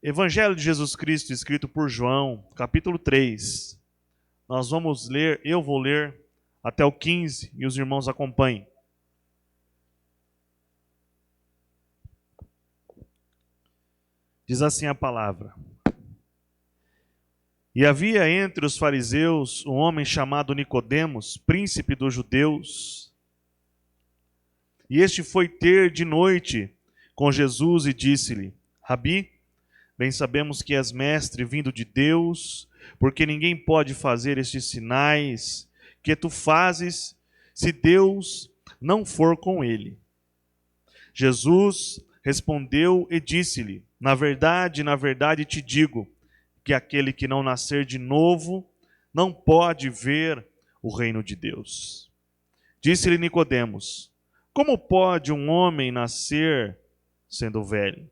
Evangelho de Jesus Cristo, escrito por João, capítulo 3. Nós vamos ler, eu vou ler até o 15 e os irmãos acompanhem. Diz assim a palavra: E havia entre os fariseus um homem chamado Nicodemos, príncipe dos judeus. E este foi ter de noite com Jesus e disse-lhe: Rabi, bem sabemos que és mestre vindo de Deus, porque ninguém pode fazer estes sinais que tu fazes se Deus não for com ele. Jesus respondeu e disse-lhe: na verdade te digo, que aquele que não nascer de novo não pode ver o reino de Deus. Disse-lhe Nicodemos: como pode um homem nascer sendo velho?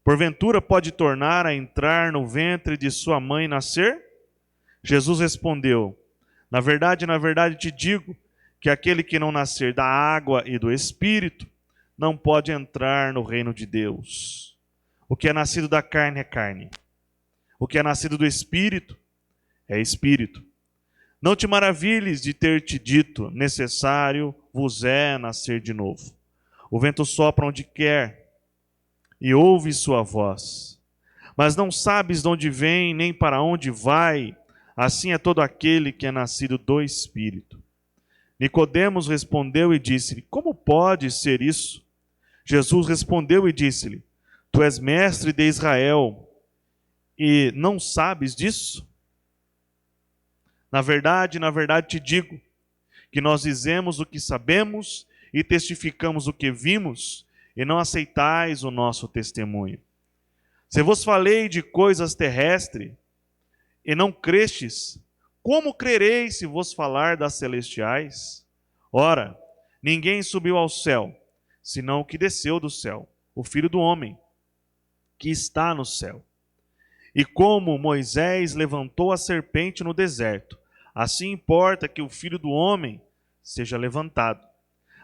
Porventura pode tornar a entrar no ventre de sua mãe e nascer? Jesus respondeu: na verdade te digo, que aquele que não nascer da água e do Espírito não pode entrar no reino de Deus. O que é nascido da carne é carne. O que é nascido do Espírito é Espírito. Não te maravilhes de ter te dito: necessário vos é nascer de novo. O vento sopra onde quer e ouve sua voz, mas não sabes de onde vem nem para onde vai. Assim é todo aquele que é nascido do Espírito. Nicodemos respondeu e disse-lhe: como pode ser isso? Jesus respondeu e disse-lhe: tu és mestre de Israel e não sabes disso? Na verdade te digo, que nós dizemos o que sabemos e testificamos o que vimos, e não aceitais o nosso testemunho. Se vos falei de coisas terrestres, e não crestes, como crereis se vos falar das celestiais? Ora, ninguém subiu ao céu, senão o que desceu do céu, o Filho do homem, que está no céu. E como Moisés levantou a serpente no deserto, assim importa que o Filho do homem seja levantado,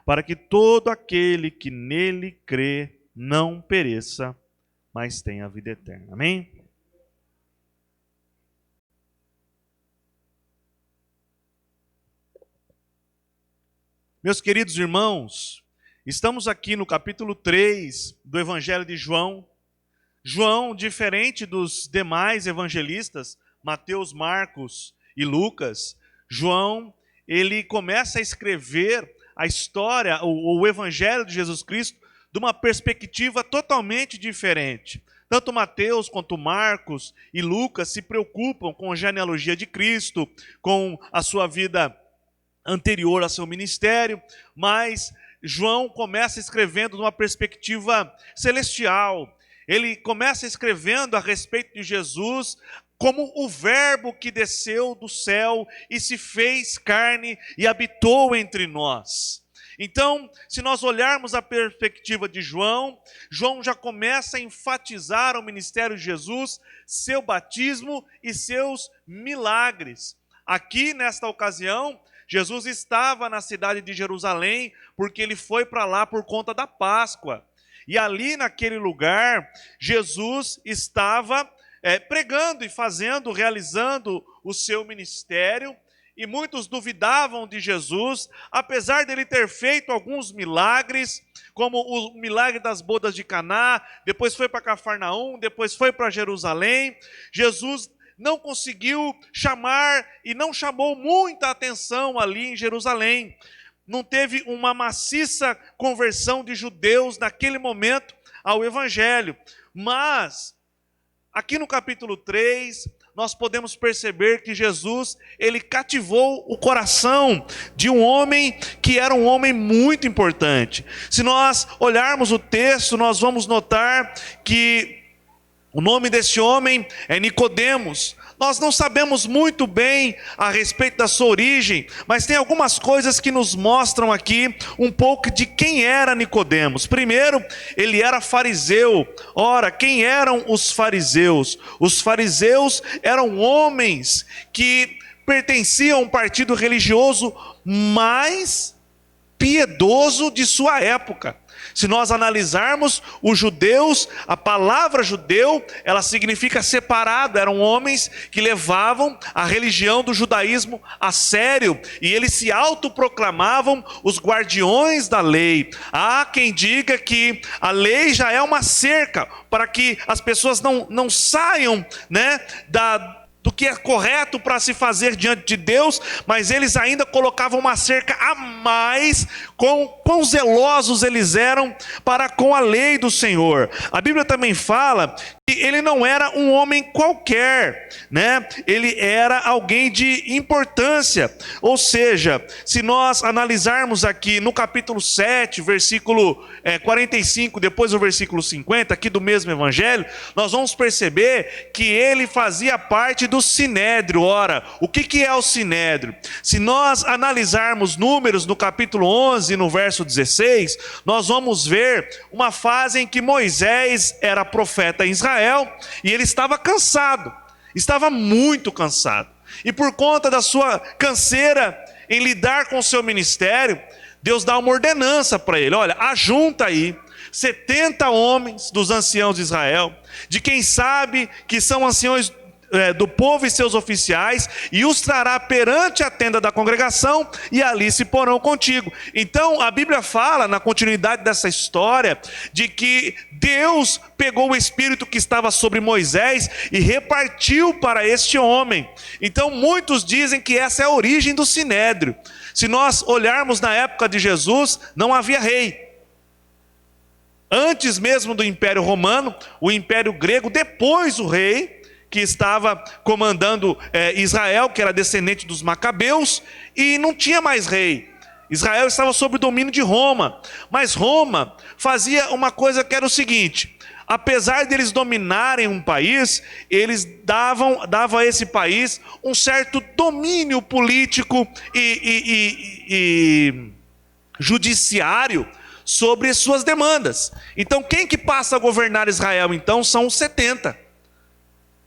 para que todo aquele que nele crê não pereça, mas tenha a vida eterna. Amém? Meus queridos irmãos, estamos aqui no capítulo 3 do Evangelho de João. João, diferente dos demais evangelistas, Mateus, Marcos e Lucas, João, ele começa a escrever a história, o Evangelho de Jesus Cristo, de uma perspectiva totalmente diferente. Tanto Mateus quanto Marcos e Lucas se preocupam com a genealogia de Cristo, com a sua vida anterior ao seu ministério, mas João começa escrevendo de uma perspectiva celestial. Ele começa escrevendo a respeito de Jesus como o verbo que desceu do céu e se fez carne e habitou entre nós. Então, se nós olharmos a perspectiva de João, João já começa a enfatizar o ministério de Jesus, seu batismo e seus milagres. Aqui, nesta ocasião, Jesus estava na cidade de Jerusalém, porque ele foi para lá por conta da Páscoa. E ali naquele lugar, Jesus estava pregando e realizando o seu ministério, e muitos duvidavam de Jesus, apesar dele ter feito alguns milagres, como o milagre das bodas de Caná, depois foi para Cafarnaum, depois foi para Jerusalém. Jesus não conseguiu chamar e não chamou muita atenção ali em Jerusalém. Não teve uma maciça conversão de judeus naquele momento ao Evangelho. Mas, aqui no capítulo 3, nós podemos perceber que Jesus, ele cativou o coração de um homem que era um homem muito importante. Se nós olharmos o texto, nós vamos notar que o nome desse homem é Nicodemos. Nós não sabemos muito bem a respeito da sua origem, mas tem algumas coisas que nos mostram aqui um pouco de quem era Nicodemos. Primeiro, ele era fariseu. Ora, quem eram os fariseus? Os fariseus eram homens que pertenciam a um partido religioso mais piedoso de sua época. Se nós analisarmos os judeus, a palavra judeu, ela significa separado. Eram homens que levavam a religião do judaísmo a sério. E eles se autoproclamavam os guardiões da lei. Há quem diga que a lei já é uma cerca para que as pessoas não saiam, né, do que é correto para se fazer diante de Deus, mas eles ainda colocavam uma cerca a mais, quão zelosos eles eram para com a lei do Senhor. A Bíblia também fala que ele não era um homem qualquer, né? Ele era alguém de importância. Ou seja, se nós analisarmos aqui no capítulo 7, versículo 45, depois o versículo 50, aqui do mesmo evangelho, nós vamos perceber que ele fazia parte do Sinédrio. Ora, o que é o Sinédrio? Se nós analisarmos Números no capítulo 11, no verso 16, nós vamos ver uma fase em que Moisés era profeta em Israel e ele estava cansado, estava muito cansado. E por conta da sua canseira em lidar com o seu ministério, Deus dá uma ordenança para ele: olha, ajunta aí 70 homens dos anciãos de Israel, de quem sabe que são anciãos do povo e seus oficiais, e os trará perante a tenda da congregação, e ali se porão contigo. Então a Bíblia fala, na continuidade dessa história, de que Deus pegou o espírito que estava sobre Moisés e repartiu para este homem. Então muitos dizem que essa é a origem do Sinédrio. Se nós olharmos na época de Jesus, não havia rei. Antes mesmo do Império Romano, o Império Grego, depois o rei que estava comandando Israel, que era descendente dos Macabeus, e não tinha mais rei. Israel estava sob o domínio de Roma, mas Roma fazia uma coisa que era o seguinte: apesar de eles dominarem um país, eles davam a esse país um certo domínio político e judiciário sobre suas demandas. Então quem que passa a governar Israel então são os 70.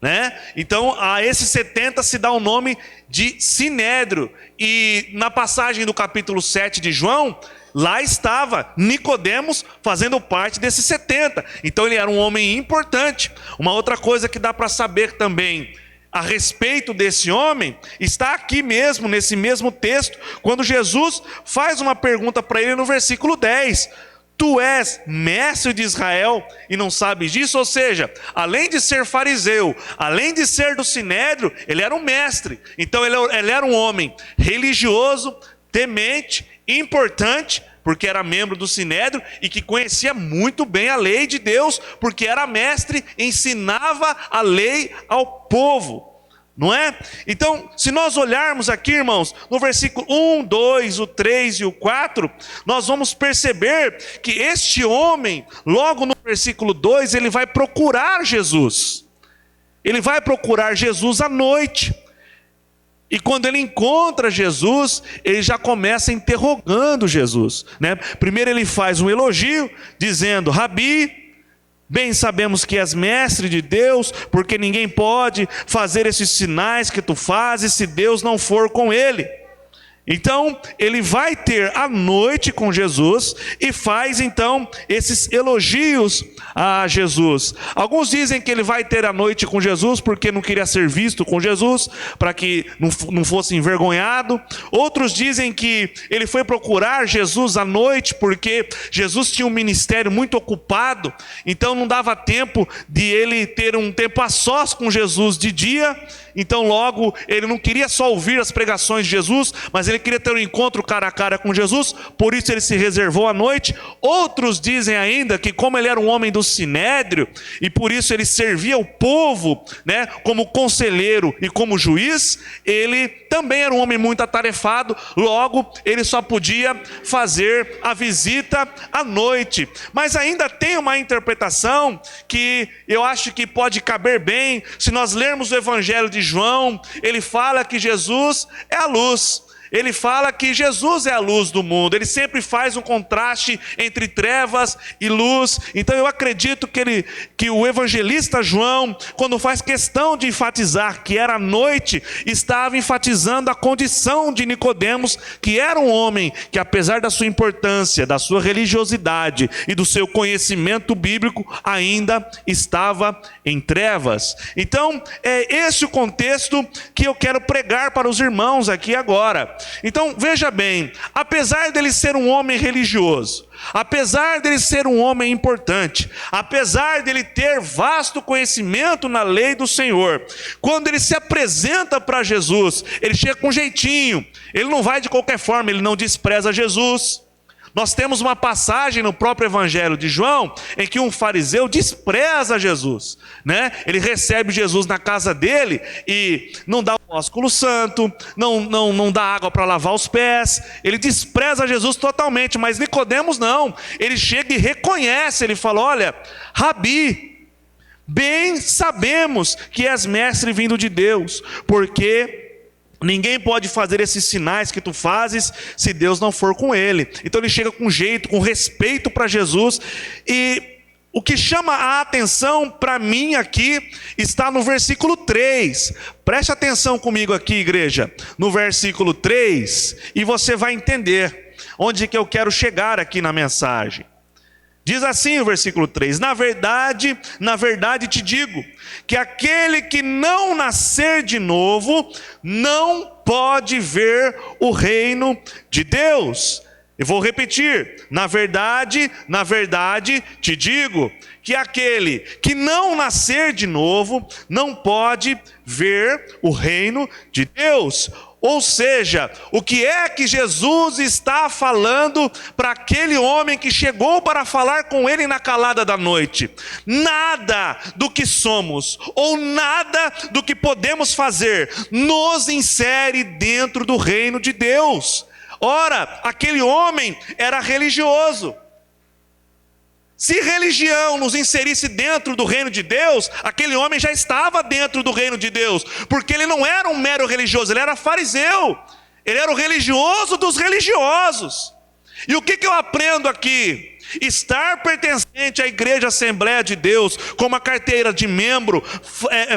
Né? Então a esses 70 se dá o nome de Sinédrio. E na passagem do capítulo 7 de João, lá estava Nicodemos fazendo parte desses 70. Então ele era um homem importante. Uma outra coisa que dá para saber também a respeito desse homem está aqui mesmo, nesse mesmo texto, quando Jesus faz uma pergunta para ele no versículo 10: tu és mestre de Israel e não sabes disso? Ou seja, além de ser fariseu, além de ser do Sinédrio, ele era um mestre. Então ele era um homem religioso, temente, importante, porque era membro do Sinédrio e que conhecia muito bem a lei de Deus, porque era mestre, ensinava a lei ao povo. Não é? Então, se nós olharmos aqui, irmãos, no versículo 1, 2, o 3 e o 4, nós vamos perceber que este homem, logo no versículo 2, ele vai procurar Jesus. Ele vai procurar Jesus à noite. E quando ele encontra Jesus, ele já começa interrogando Jesus, né? Primeiro ele faz um elogio, dizendo: Rabi, bem sabemos que és mestre de Deus, porque ninguém pode fazer esses sinais que tu fazes se Deus não for com ele. Então ele vai ter a noite com Jesus e faz então esses elogios a Jesus. Alguns dizem que ele vai ter a noite com Jesus porque não queria ser visto com Jesus, para que não fosse envergonhado. Outros dizem que ele foi procurar Jesus à noite porque Jesus tinha um ministério muito ocupado, então não dava tempo de ele ter um tempo a sós com Jesus de dia. Então logo ele não queria só ouvir as pregações de Jesus, mas ele queria ter um encontro cara a cara com Jesus, por isso ele se reservou à noite. Outros dizem ainda que como ele era um homem do Sinédrio, e por isso ele servia o povo, né, como conselheiro e como juiz, ele também era um homem muito atarefado, logo ele só podia fazer a visita à noite. Mas ainda tem uma interpretação que eu acho que pode caber bem, se nós lermos o Evangelho de João, ele fala que Jesus é a luz. Ele fala que Jesus é a luz do mundo. Ele sempre faz um contraste entre trevas e luz. Então eu acredito que o evangelista João, quando faz questão de enfatizar que era noite, estava enfatizando a condição de Nicodemos, que era um homem que, apesar da sua importância, da sua religiosidade e do seu conhecimento bíblico, ainda estava em trevas. Então é esse o contexto que eu quero pregar para os irmãos aqui agora. Então, veja bem, apesar dele ser um homem religioso, apesar dele ser um homem importante, apesar dele ter vasto conhecimento na lei do Senhor, quando ele se apresenta para Jesus, ele chega com jeitinho, ele não vai de qualquer forma, ele não despreza Jesus. Nós temos uma passagem no próprio Evangelho de João em que um fariseu despreza Jesus, né? Ele recebe Jesus na casa dele e não dá o ósculo santo, não dá água para lavar os pés. Ele despreza Jesus totalmente, mas Nicodemos não. Ele chega e reconhece, ele fala: olha, Rabi, bem sabemos que és mestre vindo de Deus, porque ninguém pode fazer esses sinais que tu fazes se Deus não for com ele. Então ele chega com jeito, com respeito para Jesus. E o que chama a atenção para mim aqui está no versículo 3. Preste atenção comigo aqui, igreja, no versículo 3, e você vai entender onde que eu quero chegar aqui na mensagem. Diz assim o versículo 3: na verdade te digo, que aquele que não nascer de novo, não pode ver o reino de Deus. Eu vou repetir: na verdade te digo, que aquele que não nascer de novo, não pode ver o reino de Deus. Ou seja, o que é que Jesus está falando para aquele homem que chegou para falar com ele na calada da noite? Nada do que somos, ou nada do que podemos fazer, nos insere dentro do reino de Deus. Ora, aquele homem era religioso. Se religião nos inserisse dentro do reino de Deus, aquele homem já estava dentro do reino de Deus, porque ele não era um mero religioso, ele era fariseu, ele era o religioso dos religiosos. E o que eu aprendo aqui? Estar pertencente à Igreja Assembleia de Deus, com uma carteira de membro,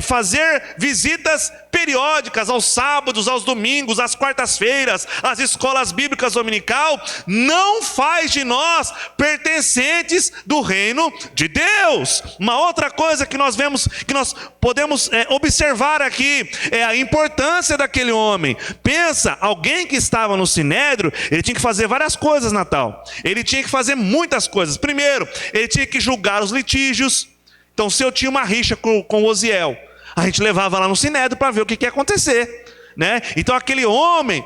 fazer visitas periódicas aos sábados, aos domingos, às quartas-feiras, às escolas bíblicas dominical, não faz de nós pertencentes do reino de Deus. Uma outra coisa que nós vemos, que nós podemos observar aqui, é a importância daquele homem. Pensa, alguém que estava no Sinédrio, ele tinha que fazer várias coisas, Natal. Ele tinha que fazer muitas coisas. Primeiro, ele tinha que julgar os litígios. Então, se eu tinha uma rixa com Osiel, a gente levava lá no Sinédrio para ver o que ia acontecer, né? Então aquele homem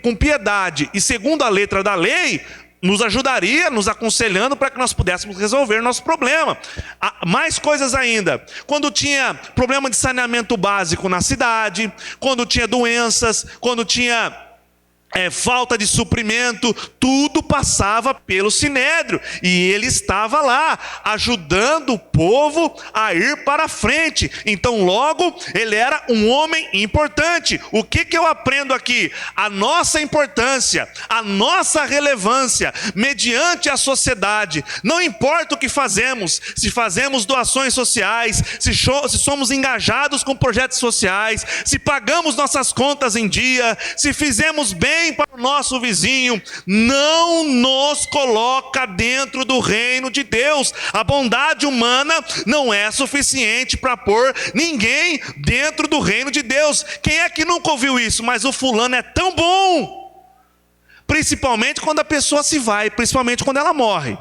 com piedade e segundo a letra da lei, nos ajudaria, nos aconselhando para que nós pudéssemos resolver nosso problema. Mais coisas ainda, quando tinha problema de saneamento básico na cidade, quando tinha doenças, quando tinha falta de suprimento, tudo passava pelo Sinédrio, e ele estava lá, ajudando o povo a ir para frente. Então logo, ele era um homem importante. O que eu aprendo aqui? A nossa importância, a nossa relevância, mediante a sociedade. Não importa o que fazemos, se fazemos doações sociais, se somos engajados com projetos sociais, se pagamos nossas contas em dia, se fizemos bem para o nosso vizinho, não nos coloca dentro do reino de Deus. A bondade humana não é suficiente para pôr ninguém dentro do reino de Deus. Quem é que nunca ouviu isso? Mas o fulano é tão bom. Principalmente quando a pessoa se vai, principalmente quando ela morre.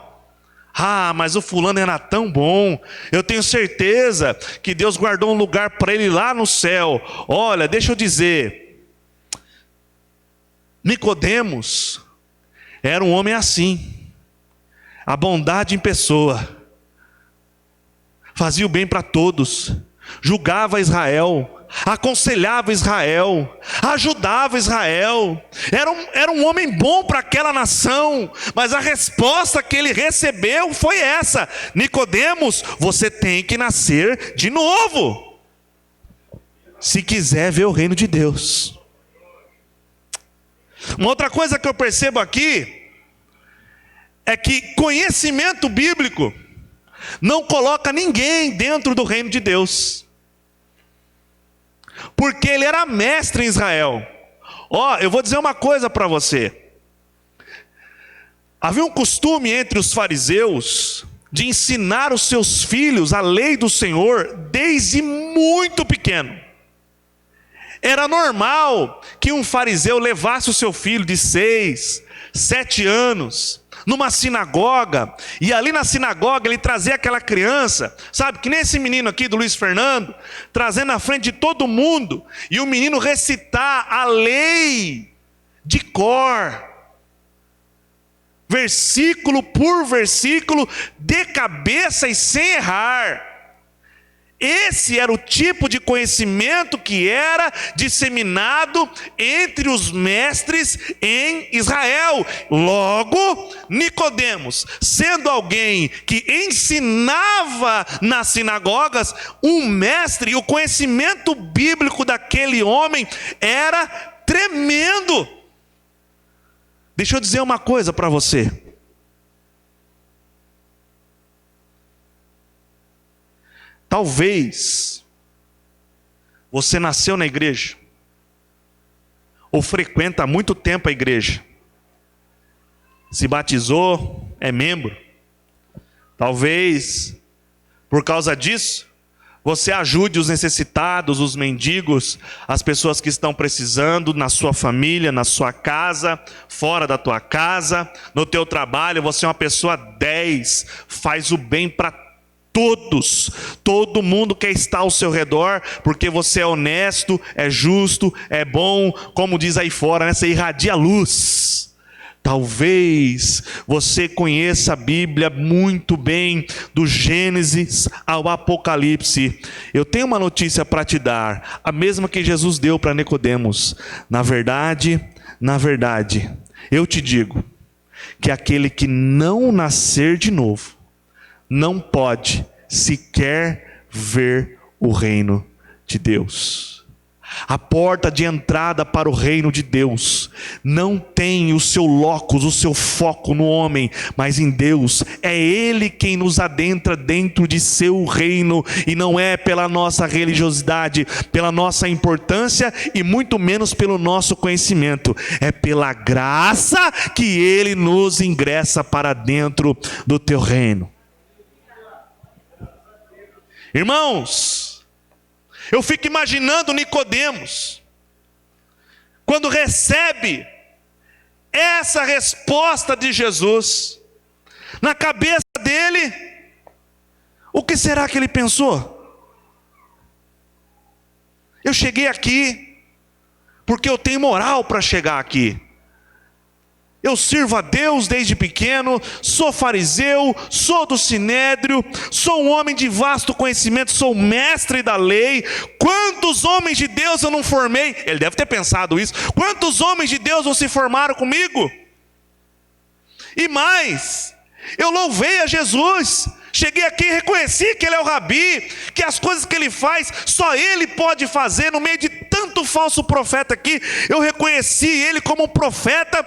Ah, mas o fulano era tão bom, eu tenho certeza que Deus guardou um lugar para ele lá no céu. Olha, deixa eu dizer, Nicodemos era um homem assim, a bondade em pessoa, fazia o bem para todos, julgava Israel, aconselhava Israel, ajudava Israel, era um homem bom para aquela nação. Mas a resposta que ele recebeu foi essa: Nicodemos, você tem que nascer de novo, se quiser ver o reino de Deus. Uma outra coisa que eu percebo aqui é que conhecimento bíblico não coloca ninguém dentro do reino de Deus, porque ele era mestre em Israel. Eu vou dizer uma coisa para você. Havia um costume entre os fariseus de ensinar os seus filhos a lei do Senhor desde muito pequeno. Era normal que um fariseu levasse o seu filho de 6, 7 anos numa sinagoga, e ali na sinagoga ele trazia aquela criança, sabe, que nem esse menino aqui do Luiz Fernando, trazendo na frente de todo mundo, e o menino recitar a lei de cor, versículo por versículo, de cabeça e sem errar. Esse era o tipo de conhecimento que era disseminado entre os mestres em Israel. Logo, Nicodemos, sendo alguém que ensinava nas sinagogas, um mestre, e o conhecimento bíblico daquele homem era tremendo. Deixa eu dizer uma coisa para você. Talvez você nasceu na igreja, ou frequenta há muito tempo a igreja, se batizou, é membro. Talvez, por causa disso, você ajude os necessitados, os mendigos, as pessoas que estão precisando na sua família, na sua casa, fora da tua casa, no teu trabalho. Você é uma pessoa 10, faz o bem para todos, todo mundo quer estar ao seu redor, porque você é honesto, é justo, é bom, como diz aí fora, né? Você irradia luz. Talvez você conheça a Bíblia muito bem, do Gênesis ao Apocalipse. Eu tenho uma notícia para te dar, a mesma que Jesus deu para Nicodemos. Na verdade, eu te digo que aquele que não nascer de novo não pode sequer ver o reino de Deus. A porta de entrada para o reino de Deus não tem o seu locus, o seu foco no homem, mas em Deus. É Ele quem nos adentra dentro de seu reino, e não é pela nossa religiosidade, pela nossa importância e muito menos pelo nosso conhecimento. É pela graça que Ele nos ingressa para dentro do teu reino. Irmãos, eu fico imaginando Nicodemos, quando recebe essa resposta de Jesus, na cabeça dele, o que será que ele pensou? Eu cheguei aqui, porque eu tenho moral para chegar aqui. Eu sirvo a Deus desde pequeno, sou fariseu, sou do sinédrio, sou um homem de vasto conhecimento, sou mestre da lei. Quantos homens de Deus eu não formei? Ele deve ter pensado isso. Quantos homens de Deus não se formaram comigo? E mais, eu louvei a Jesus. Cheguei aqui e reconheci que Ele é o Rabi, que as coisas que Ele faz, só Ele pode fazer. No meio de tanto falso profeta aqui, eu reconheci Ele como um profeta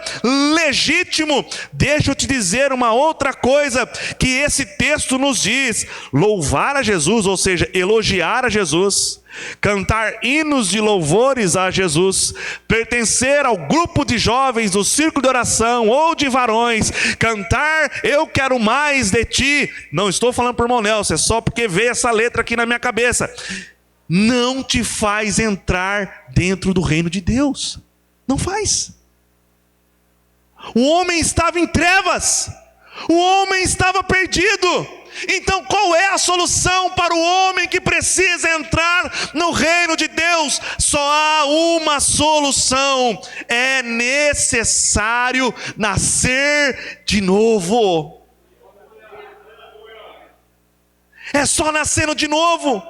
legítimo. Deixa eu te dizer uma outra coisa que esse texto nos diz: louvar a Jesus, ou seja, elogiar a Jesus, cantar hinos de louvores a Jesus, pertencer ao grupo de jovens do círculo de oração ou de varões, cantar eu quero mais de ti. Não estou falando por irmão Nelson, é só porque veio essa letra aqui na minha cabeça. Não te faz entrar dentro do reino de Deus. Não faz. O homem estava em trevas, o homem estava perdido. Então qual é a solução para o homem que precisa entrar no reino de Deus? Só há uma solução: é necessário nascer de novo. É só nascendo de novo.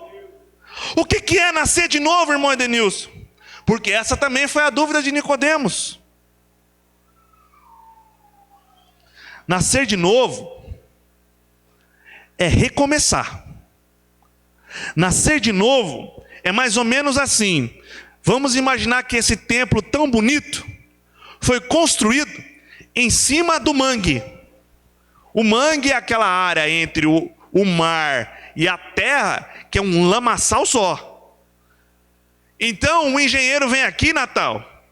O que é nascer de novo, irmão Edenilson? Porque essa também foi a dúvida de Nicodemos. Nascer de novo é recomeçar. Nascer de novo é mais ou menos assim. Vamos imaginar que esse templo tão bonito foi construído em cima do mangue. O mangue é aquela área entre o mar e a terra, que é um lamaçal só. Então o engenheiro vem aqui, Natal,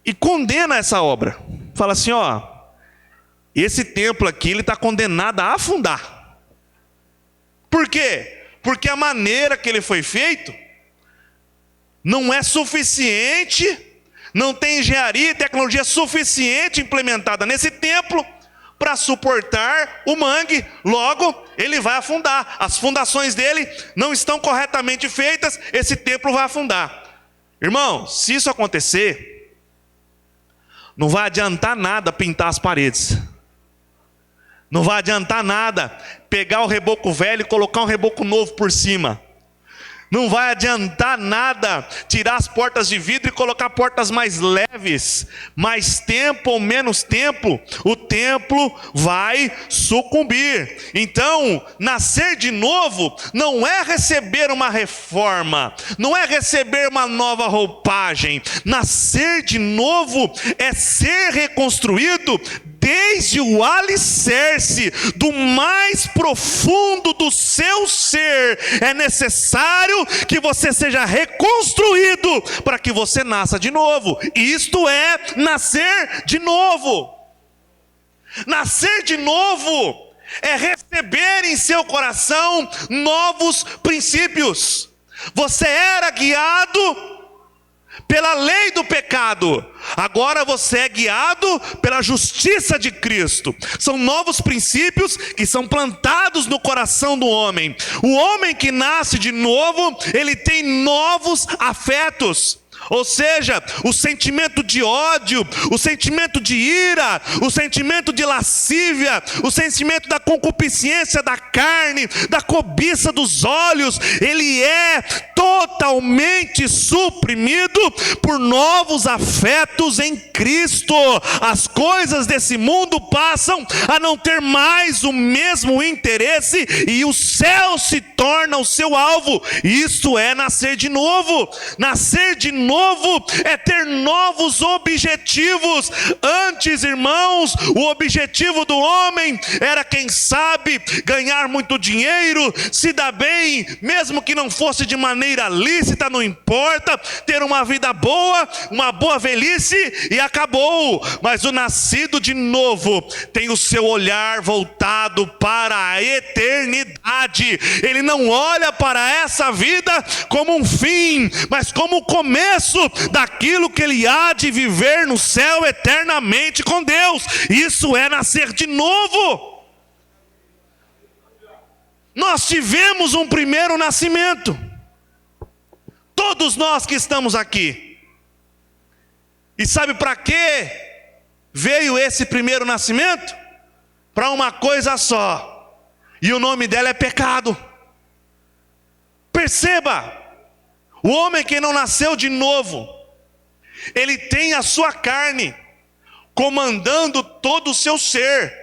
e condena essa obra. Fala assim, ó, esse templo aqui ele está condenado a afundar. Por quê? Porque a maneira que ele foi feito não é suficiente, não tem engenharia e tecnologia suficiente implementada nesse templo para suportar o mangue. Logo, ele vai afundar. As fundações dele não estão corretamente feitas, esse templo vai afundar. Irmão, se isso acontecer, não vai adiantar nada pintar as paredes. Não vai adiantar nada pegar o reboco velho e colocar um reboco novo por cima. Não vai adiantar nada tirar as portas de vidro e colocar portas mais leves. Mais tempo ou menos tempo, o templo vai sucumbir. Então, nascer de novo não é receber uma reforma, não é receber uma nova roupagem. Nascer de novo é ser reconstruído desde o alicerce do mais profundo do seu ser. É necessário que você seja reconstruído para que você nasça de novo. Isto é nascer de novo. Nascer de novo é receber em seu coração novos princípios. Você era guiado pela lei do pecado, agora você é guiado pela justiça de Cristo. São novos princípios que são plantados no coração do homem. O homem que nasce de novo, ele tem novos afetos. Ou seja, o sentimento de ódio, o sentimento de ira, o sentimento de lascívia, o sentimento da concupiscência da carne, da cobiça dos olhos, ele é totalmente suprimido por novos afetos em Cristo. As coisas desse mundo passam a não ter mais o mesmo interesse e o céu se torna o seu alvo. Isso é nascer de novo. Nascer de novo é ter novos objetivos. Antes, irmãos, o objetivo do homem era, quem sabe, ganhar muito dinheiro, se dar bem, mesmo que não fosse de maneira lícita, não importa, ter uma vida boa, uma boa velhice e acabou. Mas o nascido de novo tem o seu olhar voltado para a eternidade. Ele não olha para essa vida como um fim, mas como o começo daquilo que ele há de viver no céu eternamente com Deus. Isso é nascer de novo. Nós tivemos um primeiro nascimento, todos nós que estamos aqui. E sabe para que veio esse primeiro nascimento? Para uma coisa só, e o nome dela é pecado. Perceba, o homem que não nasceu de novo, ele tem a sua carne comandando todo o seu ser.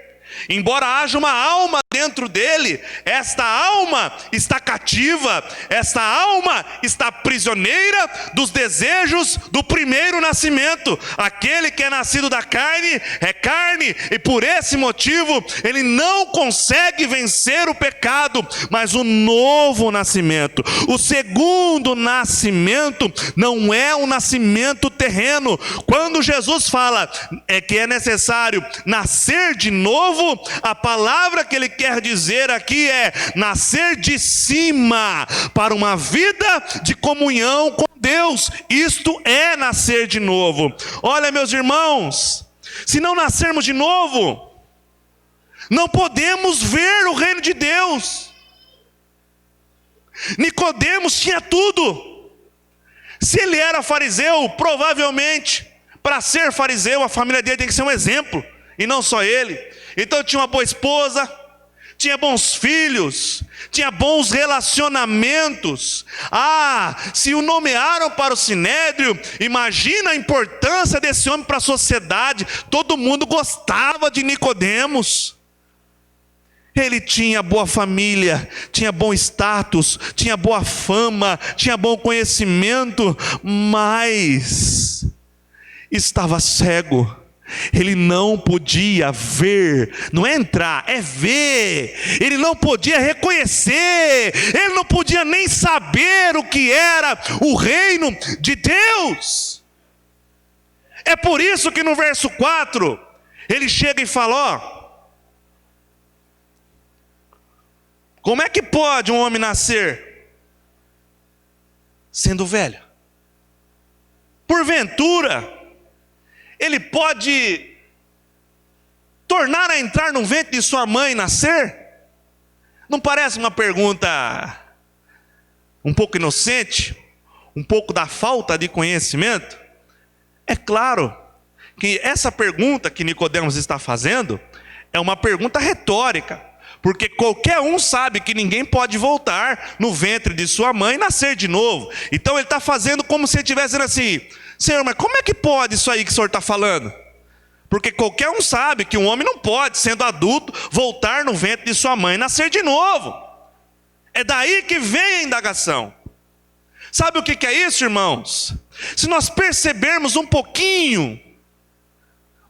Embora haja uma alma dentro dele, esta alma está cativa, esta alma está prisioneira dos desejos do primeiro nascimento. Aquele que é nascido da carne é carne, e por esse motivo ele não consegue vencer o pecado. Mas o novo nascimento, o segundo nascimento, não é um nascimento terreno. Quando Jesus fala que é necessário nascer de novo, a palavra que ele quer dizer aqui é nascer de cima para uma vida de comunhão com Deus. Isto é nascer de novo. Olha, meus irmãos, se não nascermos de novo, não podemos ver o reino de Deus. Nicodemos tinha tudo. Se ele era fariseu, provavelmente, para ser fariseu, a família dele tem que ser um exemplo, e não só ele. Então tinha uma boa esposa, tinha bons filhos, tinha bons relacionamentos. Se o nomearam para o sinédrio, imagina a importância desse homem para a sociedade. Todo mundo gostava de Nicodemos. Ele tinha boa família, tinha bom status, tinha boa fama, tinha bom conhecimento, mas estava cego. Ele não podia ver, não é entrar, é ver. Ele não podia reconhecer, ele não podia nem saber o que era o reino de Deus. É por isso que no verso 4, ele chega e fala: ó, como é que pode um homem nascer sendo velho? Porventura, ele pode tornar a entrar no ventre de sua mãe e nascer? Não parece uma pergunta um pouco inocente? Um pouco da falta de conhecimento? É claro que essa pergunta que Nicodemos está fazendo é uma pergunta retórica, porque qualquer um sabe que ninguém pode voltar no ventre de sua mãe e nascer de novo. Então ele está fazendo como se ele estivesse dizendo assim: Senhor, mas como é que pode isso aí que o Senhor está falando? Porque qualquer um sabe que um homem não pode, sendo adulto, voltar no ventre de sua mãe e nascer de novo. É daí que vem a indagação. Sabe o que é isso, irmãos? Se nós percebermos um pouquinho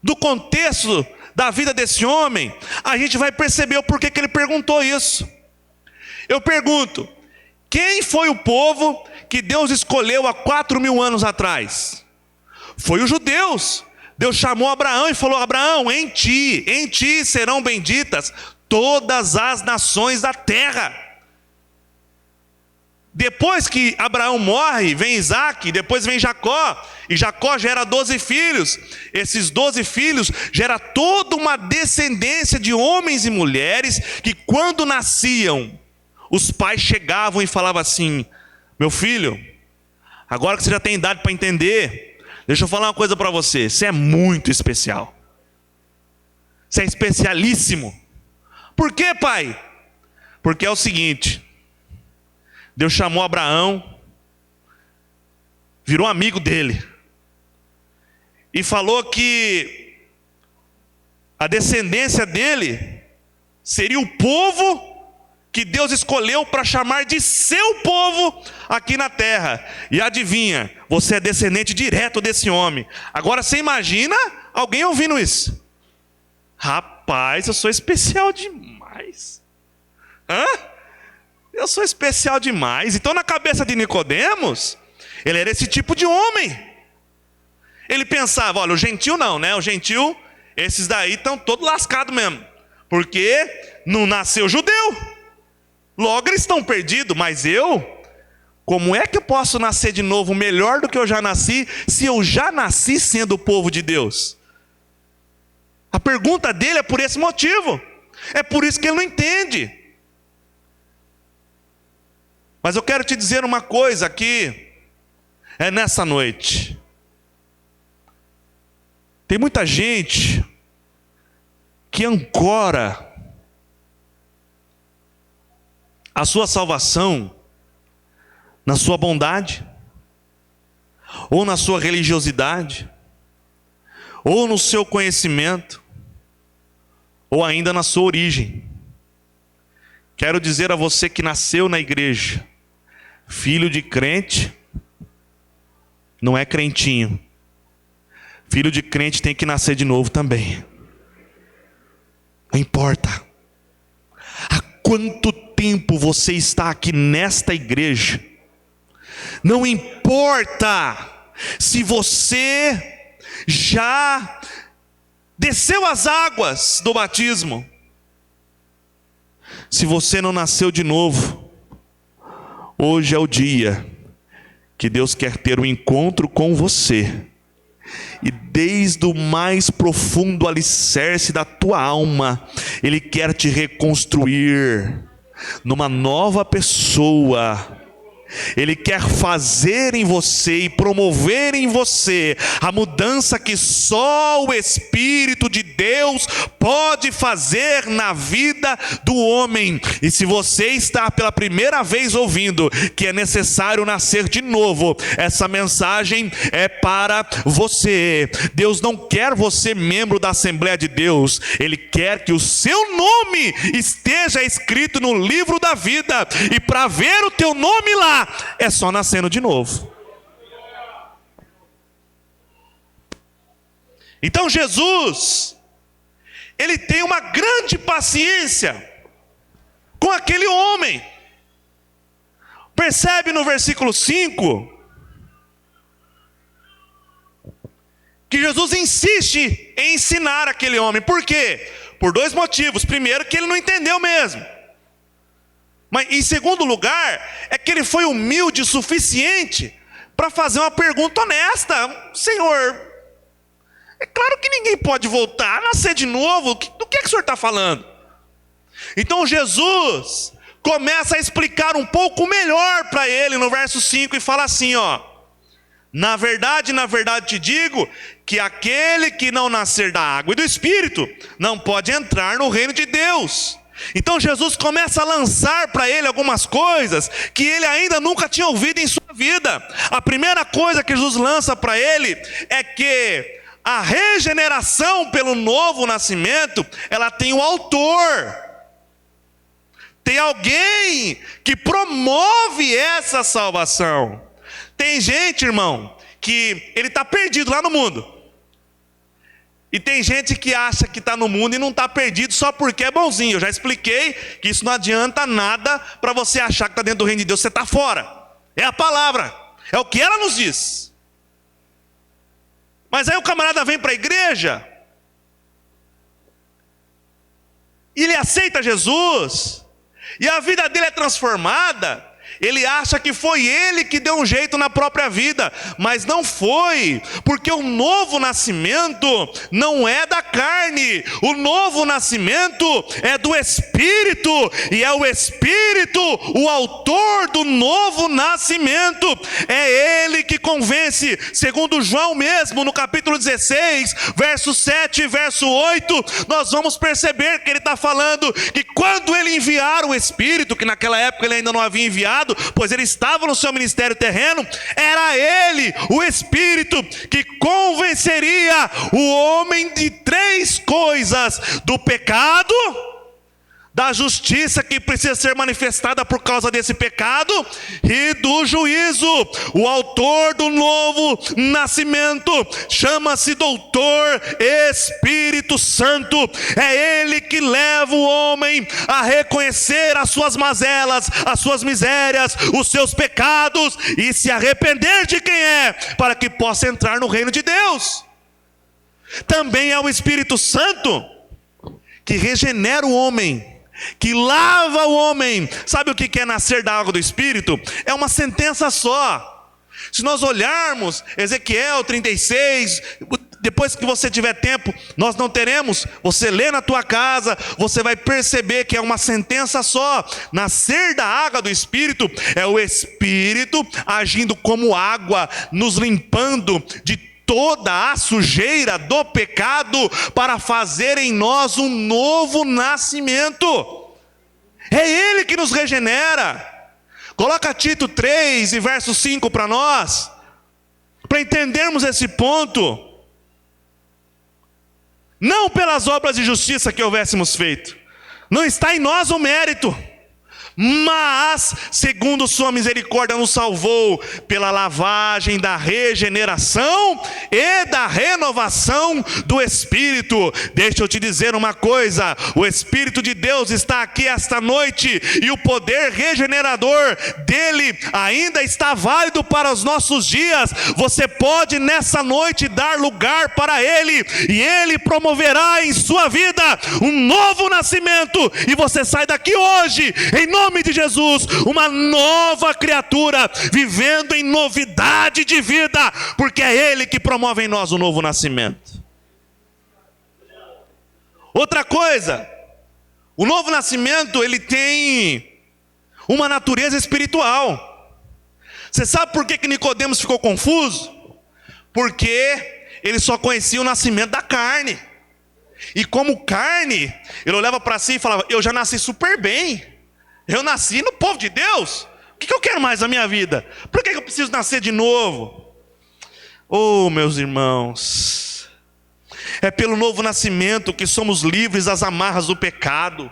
do contexto da vida desse homem, a gente vai perceber o porquê que ele perguntou isso. Eu pergunto: quem foi o povo que Deus escolheu há 4.000 anos atrás? Foi os judeus. Deus chamou Abraão e falou: Abraão, em ti serão benditas todas as nações da terra. Depois que Abraão morre, vem Isaac, depois vem Jacó, e Jacó gera 12 filhos. Esses 12 filhos geram toda uma descendência de homens e mulheres que, quando nasciam, os pais chegavam e falavam assim: meu filho, agora que você já tem idade para entender, deixa eu falar uma coisa para você, você é muito especial. Você é especialíssimo. Por quê, pai? Porque é o seguinte: Deus chamou Abraão, virou amigo dele, e falou que a descendência dele seria o povo que Deus escolheu para chamar de seu povo aqui na terra. E adivinha, você é descendente direto desse homem. Agora você imagina alguém ouvindo isso: rapaz, eu sou especial demais. Eu sou especial demais. Então, na cabeça de Nicodemos, ele era esse tipo de homem. Ele pensava: olha, o gentil não, né? O gentil, esses daí estão todos lascados mesmo, porque não nasceu judeu, logo eles estão perdidos. Mas eu, como é que eu posso nascer de novo melhor do que eu já nasci, se eu já nasci sendo o povo de Deus? A pergunta dele é por esse motivo. É por isso que ele não entende. Mas eu quero te dizer uma coisa aqui, nessa noite. Tem muita gente que ancora a sua salvação na sua bondade, ou na sua religiosidade, ou no seu conhecimento, ou ainda na sua origem. Quero dizer a você que nasceu na igreja, filho de crente não é crentinho. Filho de crente tem que nascer de novo também. Não importa há quanto tempo você está aqui nesta igreja, não importa se você já desceu as águas do batismo, se você não nasceu de novo, hoje é o dia que Deus quer ter um encontro com você, e desde o mais profundo alicerce da tua alma, Ele quer te reconstruir numa nova pessoa. Ele quer fazer em você e promover em você a mudança que só o Espírito de Deus pode fazer na vida do homem. E se você está pela primeira vez ouvindo que é necessário nascer de novo, essa mensagem é para você. Deus não quer você membro da Assembleia de Deus, Ele quer que o seu nome esteja escrito no livro da vida, e para ver o teu nome lá, é só nascendo de novo. Então Jesus, ele tem uma grande paciência com aquele homem. Percebe no versículo 5 que Jesus insiste em ensinar aquele homem. Por quê? Por dois motivos. Primeiro, que ele não entendeu mesmo. Mas em segundo lugar, é que ele foi humilde o suficiente para fazer uma pergunta honesta. Senhor, é claro que ninguém pode voltar a nascer de novo. Do que o senhor está falando? Então Jesus começa a explicar um pouco melhor para ele no verso 5 e fala assim, na verdade te digo que aquele que não nascer da água e do Espírito não pode entrar no reino de Deus. Então Jesus começa a lançar para ele algumas coisas que ele ainda nunca tinha ouvido em sua vida. A primeira coisa que Jesus lança para ele é que a regeneração pelo novo nascimento, ela tem um autor. Tem alguém que promove essa salvação. Tem gente, irmão, que ele está perdido lá no mundo. E tem gente que acha que está no mundo e não está perdido só porque é bonzinho. Eu já expliquei que isso não adianta nada para você achar que está dentro do reino de Deus, você está fora. É a palavra, é o que ela nos diz. Mas aí o camarada vem para a igreja, e ele aceita Jesus, e a vida dele é transformada. Ele acha que foi ele que deu um jeito na própria vida, mas não foi, porque o novo nascimento não é da carne, o novo nascimento é do Espírito, e é o Espírito o autor do novo nascimento. É ele que convence, segundo João mesmo, no capítulo 16, verso 7 e verso 8, nós vamos perceber que ele está falando que quando ele enviar o Espírito, que naquela época ele ainda não havia enviado, pois ele estava no seu ministério terreno, era ele, o Espírito, que convenceria o homem de três coisas: do pecado, da justiça que precisa ser manifestada por causa desse pecado, e do juízo. O autor do novo nascimento chama-se Doutor Espírito Santo. É ele que leva o homem a reconhecer as suas mazelas, as suas misérias, os seus pecados, e se arrepender de quem é, para que possa entrar no reino de Deus. Também é o Espírito Santo que regenera o homem, que lava o homem. Sabe o que é nascer da água do Espírito? É uma sentença só. Se nós olharmos Ezequiel 36, depois que você tiver tempo, nós não teremos, você lê na tua casa, você vai perceber que é uma sentença só. Nascer da água do Espírito é o Espírito agindo como água, nos limpando de toda a sujeira do pecado, para fazer em nós um novo nascimento. É ele que nos regenera. Coloca Tito 3 e verso 5 para nós, para entendermos esse ponto. Não pelas obras de justiça que houvéssemos feito, não está em nós o mérito, mas segundo sua misericórdia nos salvou pela lavagem da regeneração e da renovação do Espírito. Deixa eu te dizer uma coisa: o Espírito de Deus está aqui esta noite, e o poder regenerador dele ainda está válido para os nossos dias. Você pode nessa noite dar lugar para ele, e ele promoverá em sua vida um novo nascimento, e você sai daqui hoje, em nome de Jesus, uma nova criatura, vivendo em novidade de vida, porque é ele que promove em nós o novo nascimento. Outra coisa, o novo nascimento, ele tem uma natureza espiritual. Você sabe por que Nicodemos ficou confuso? Porque ele só conhecia o nascimento da carne, e como carne, ele olhava para si e falava: eu já nasci super bem, eu nasci no povo de Deus, o que eu quero mais na minha vida? Por que eu preciso nascer de novo? Oh, meus irmãos, é pelo novo nascimento que somos livres das amarras do pecado.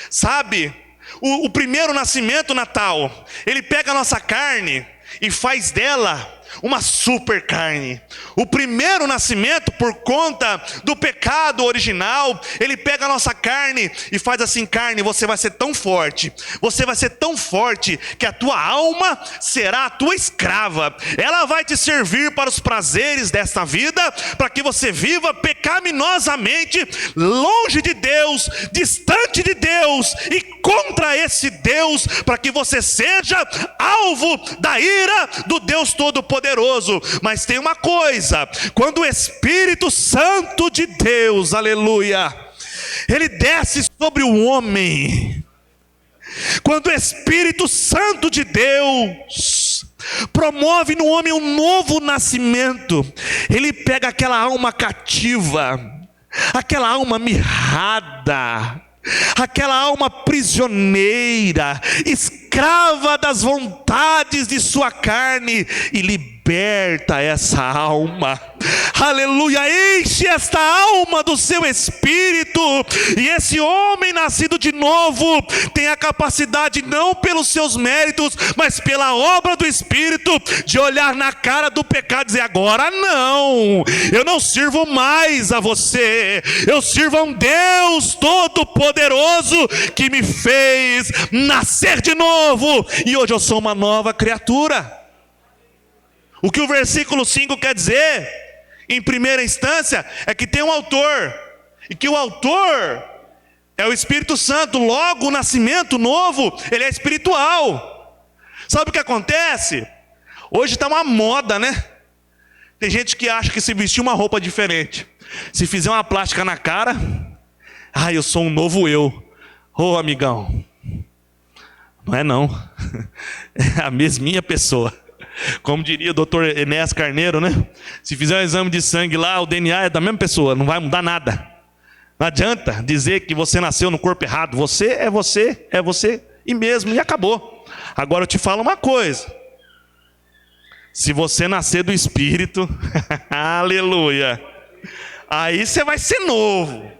Sabe, o primeiro nascimento, Natal, ele pega a nossa carne e faz dela uma super carne. O primeiro nascimento, por conta do pecado original, ele pega a nossa carne e faz assim: carne, você vai ser tão forte, você vai ser tão forte, que a tua alma será a tua escrava. Ela vai te servir para os prazeres desta vida, para que você viva pecaminosamente, longe de Deus, distante de Deus e contra esse Deus, para que você seja alvo da ira do Deus Todo-Poderoso. Mas tem uma coisa: quando o Espírito Santo de Deus, aleluia, ele desce sobre o homem, quando o Espírito Santo de Deus promove no homem um novo nascimento, ele pega aquela alma cativa, aquela alma mirrada, aquela alma prisioneira, escrava das vontades de sua carne, e liberta essa alma. Aleluia, enche esta alma do seu espírito, e esse homem nascido de novo tem a capacidade, não pelos seus méritos, mas pela obra do Espírito, de olhar na cara do pecado e dizer: agora não, eu não sirvo mais a você, eu sirvo a um Deus Todo-Poderoso que me fez nascer de novo, e hoje eu sou uma nova criatura. O que o versículo 5 quer dizer, em primeira instância, é que tem um autor, e que o autor é o Espírito Santo. Logo, o nascimento novo, ele é espiritual. Sabe o que acontece? Hoje está uma moda, né? Tem gente que acha que se vestir uma roupa diferente, se fizer uma plástica na cara, eu sou um novo eu. Ô amigão, não é não, é a mesminha pessoa. Como diria o doutor Enéas Carneiro, né? Se fizer um exame de sangue lá, o DNA é da mesma pessoa, não vai mudar nada. Não adianta dizer que você nasceu no corpo errado. Você é você, e mesmo, e acabou. Agora eu te falo uma coisa: se você nascer do Espírito, aleluia, aí você vai ser novo,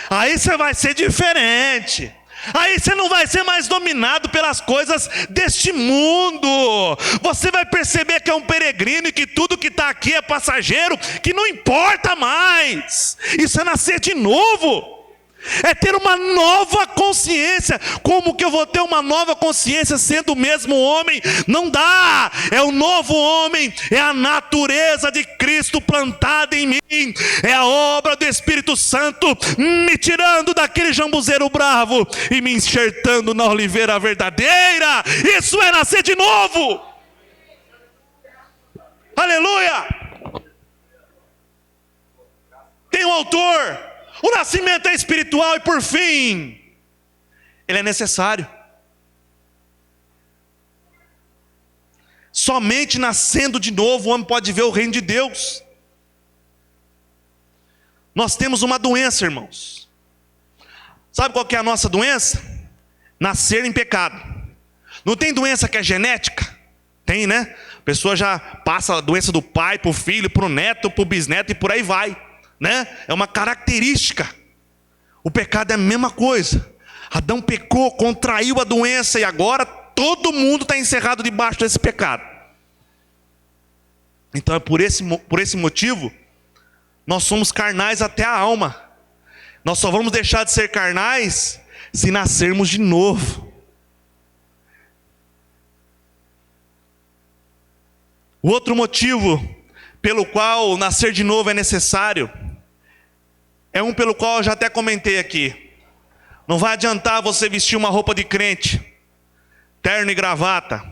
aí você vai ser diferente. Aí você não vai ser mais dominado pelas coisas deste mundo. Você vai perceber que é um peregrino, e que tudo que está aqui é passageiro, que não importa mais. Isso é nascer de novo, é ter uma nova consciência. Como que eu vou ter uma nova consciência sendo o mesmo homem? Não dá. É o novo homem, é a natureza de Cristo plantada em mim, é a obra do Espírito Santo me tirando daquele jambuzeiro bravo e me enxertando na oliveira verdadeira. Isso é nascer de novo. Aleluia. Tem um autor: o nascimento é espiritual, e por fim, ele é necessário. Somente nascendo de novo o homem pode ver o reino de Deus. Nós temos uma doença, irmãos. Sabe qual que é a nossa doença? Nascer em pecado. Não tem doença que é genética? Tem, né? A pessoa já passa a doença do pai para o filho, para o neto, para o bisneto, e por aí vai, né? É uma característica. O pecado é a mesma coisa. Adão pecou, contraiu a doença, e agora todo mundo está encerrado debaixo desse pecado. Então é por esse motivo, nós somos carnais até a alma. Nós só vamos deixar de ser carnais se nascermos de novo. O outro motivo pelo qual nascer de novo é necessário é um pelo qual eu já até comentei aqui. Não vai adiantar você vestir uma roupa de crente, terno e gravata,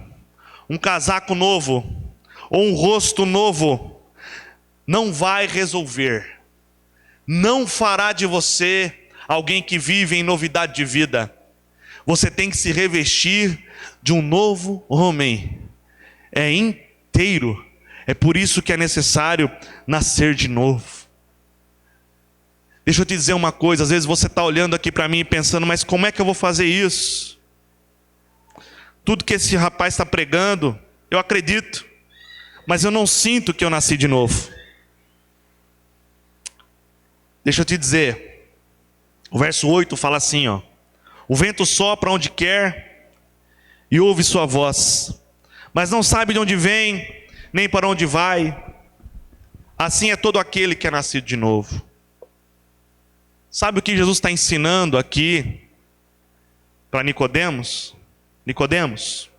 um casaco novo, ou um rosto novo. Não vai resolver. Não fará de você alguém que vive em novidade de vida. Você tem que se revestir de um novo homem. É inteiro. É por isso que é necessário nascer de novo. Deixa eu te dizer uma coisa. Às vezes você está olhando aqui para mim e pensando: mas como é que eu vou fazer isso? Tudo que esse rapaz está pregando, eu acredito, mas eu não sinto que eu nasci de novo. Deixa eu te dizer, o verso 8 fala assim, ó: o vento sopra onde quer e ouve sua voz, mas não sabe de onde vem, nem para onde vai. Assim é todo aquele que é nascido de novo. Sabe o que Jesus está ensinando aqui para Nicodemos? Nicodemos,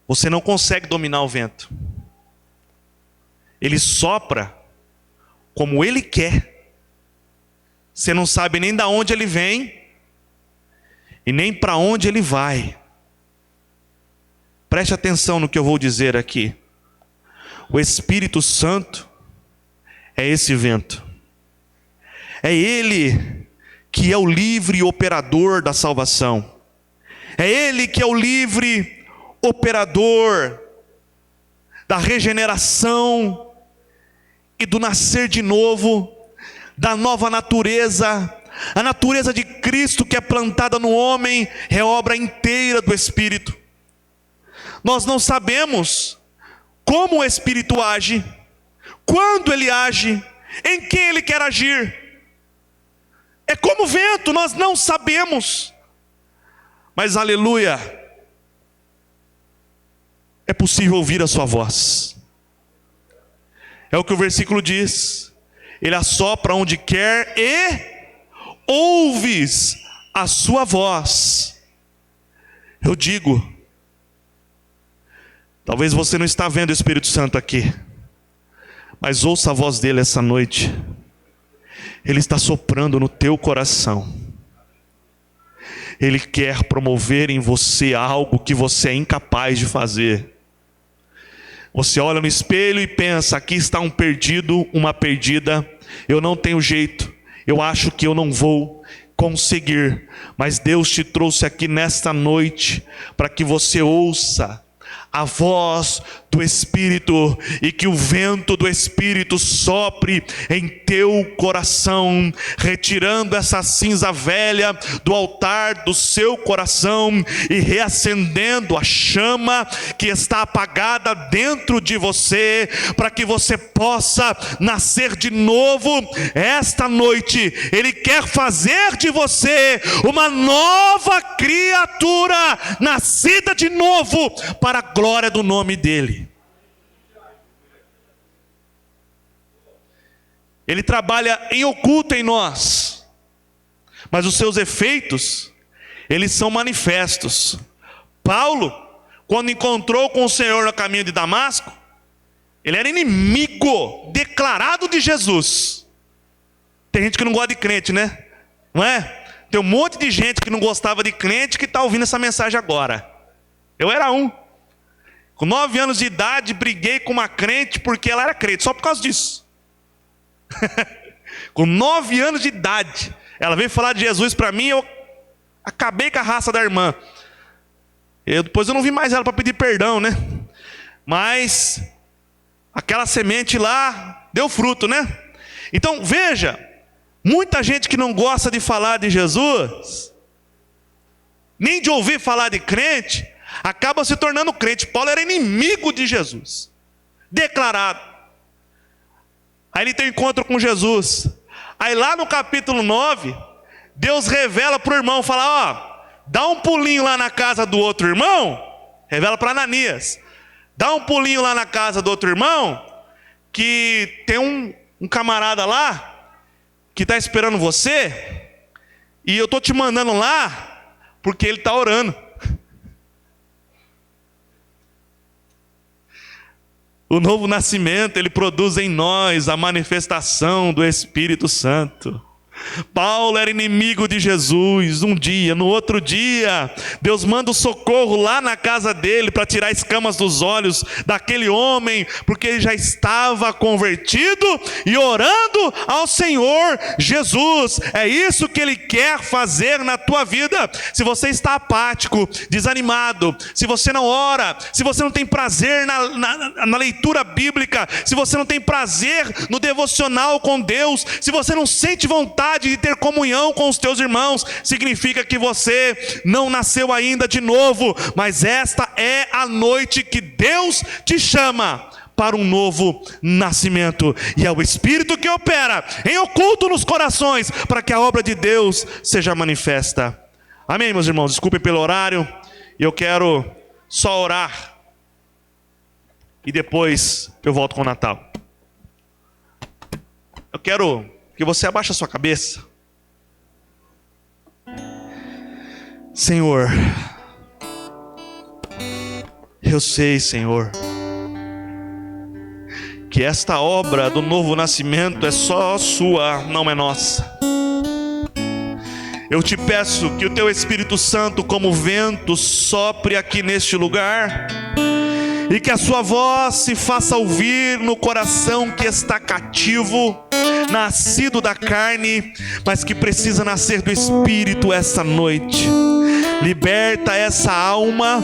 você não consegue dominar o vento. Ele sopra como ele quer. Você não sabe nem de onde ele vem e nem para onde ele vai. Preste atenção no que eu vou dizer aqui. O Espírito Santo é esse vento. É Ele que é o livre operador da salvação. É Ele que é o livre operador da regeneração e do nascer de novo, da nova natureza. A natureza de Cristo que é plantada no homem é obra inteira do Espírito. Nós não sabemos como o Espírito age, quando ele age, em quem ele quer agir. É como o vento, nós não sabemos. Mas aleluia, é possível ouvir a sua voz. É o que o versículo diz. Ele assopra onde quer e ouves a sua voz. Eu digo, talvez você não está vendo o Espírito Santo aqui, mas ouça a voz dele essa noite. Ele está soprando no teu coração. Ele quer promover em você algo que você é incapaz de fazer. Você olha no espelho e pensa, aqui está um perdido, uma perdida, eu não tenho jeito, eu acho que eu não vou conseguir. Mas Deus te trouxe aqui nesta noite para que você ouça a voz do Espírito e que o vento do Espírito sopre em teu coração, retirando essa cinza velha do altar do seu coração e reacendendo a chama que está apagada dentro de você, para que você possa nascer de novo. Esta noite Ele quer fazer de você uma nova criatura, nascida de novo para a glória do nome dEle. Ele trabalha em oculto em nós, mas os seus efeitos, eles são manifestos. Paulo, quando encontrou com o Senhor no caminho de Damasco, ele era inimigo declarado de Jesus. Tem gente que não gosta de crente, né? Não é? Tem um monte de gente que não gostava de crente que está ouvindo essa mensagem agora. Eu era um. Com 9 anos de idade, briguei com uma crente porque ela era crente, só por causa disso. Com 9 anos de idade, ela veio falar de Jesus para mim, eu acabei com a raça da irmã. Depois eu não vi mais ela para pedir perdão, né? Mas aquela semente lá deu fruto, né? Então veja, muita gente que não gosta de falar de Jesus, nem de ouvir falar de crente, acaba se tornando crente. Paulo era inimigo de Jesus, declarado. Aí ele tem um encontro com Jesus. Aí lá no capítulo 9, Deus revela para o irmão, fala, dá um pulinho lá na casa do outro irmão, revela para Ananias, dá um pulinho lá na casa do outro irmão, que tem um camarada lá, que está esperando você, e eu estou te mandando lá, porque ele está orando. O novo nascimento, ele produz em nós a manifestação do Espírito Santo. Paulo era inimigo de Jesus um dia, no outro dia, Deus manda o socorro lá na casa dele para tirar escamas dos olhos daquele homem, porque ele já estava convertido e orando ao Senhor Jesus. É isso que Ele quer fazer na tua vida. Se você está apático, desanimado, se você não ora, se você não tem prazer na leitura bíblica, se você não tem prazer no devocional com Deus, se você não sente vontade de ter comunhão com os teus irmãos, significa que você não nasceu ainda de novo. Mas esta é a noite que Deus te chama para um novo nascimento, e é o Espírito que opera em oculto nos corações, para que a obra de Deus seja manifesta. Amém, meus irmãos? Desculpem pelo horário, e eu quero só orar e depois eu volto com o Natal. Eu quero que você abaixe a sua cabeça. Senhor, eu sei, Senhor, que esta obra do novo nascimento é só sua, não é nossa. Eu te peço que o teu Espírito Santo, como vento, sopre aqui neste lugar, e que a sua voz se faça ouvir no coração que está cativo, nascido da carne, mas que precisa nascer do Espírito essa noite. Liberta essa alma,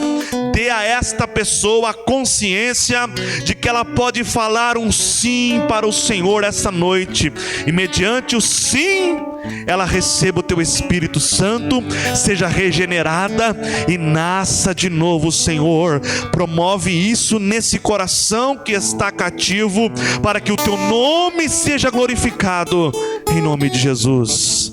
dê a esta pessoa a consciência de que ela pode falar um sim para o Senhor essa noite, e mediante o sim, ela receba o teu Espírito Santo, seja regenerada e nasça de novo, Senhor. Promove isso nesse coração que está cativo, para que o teu nome seja glorificado, em nome de Jesus.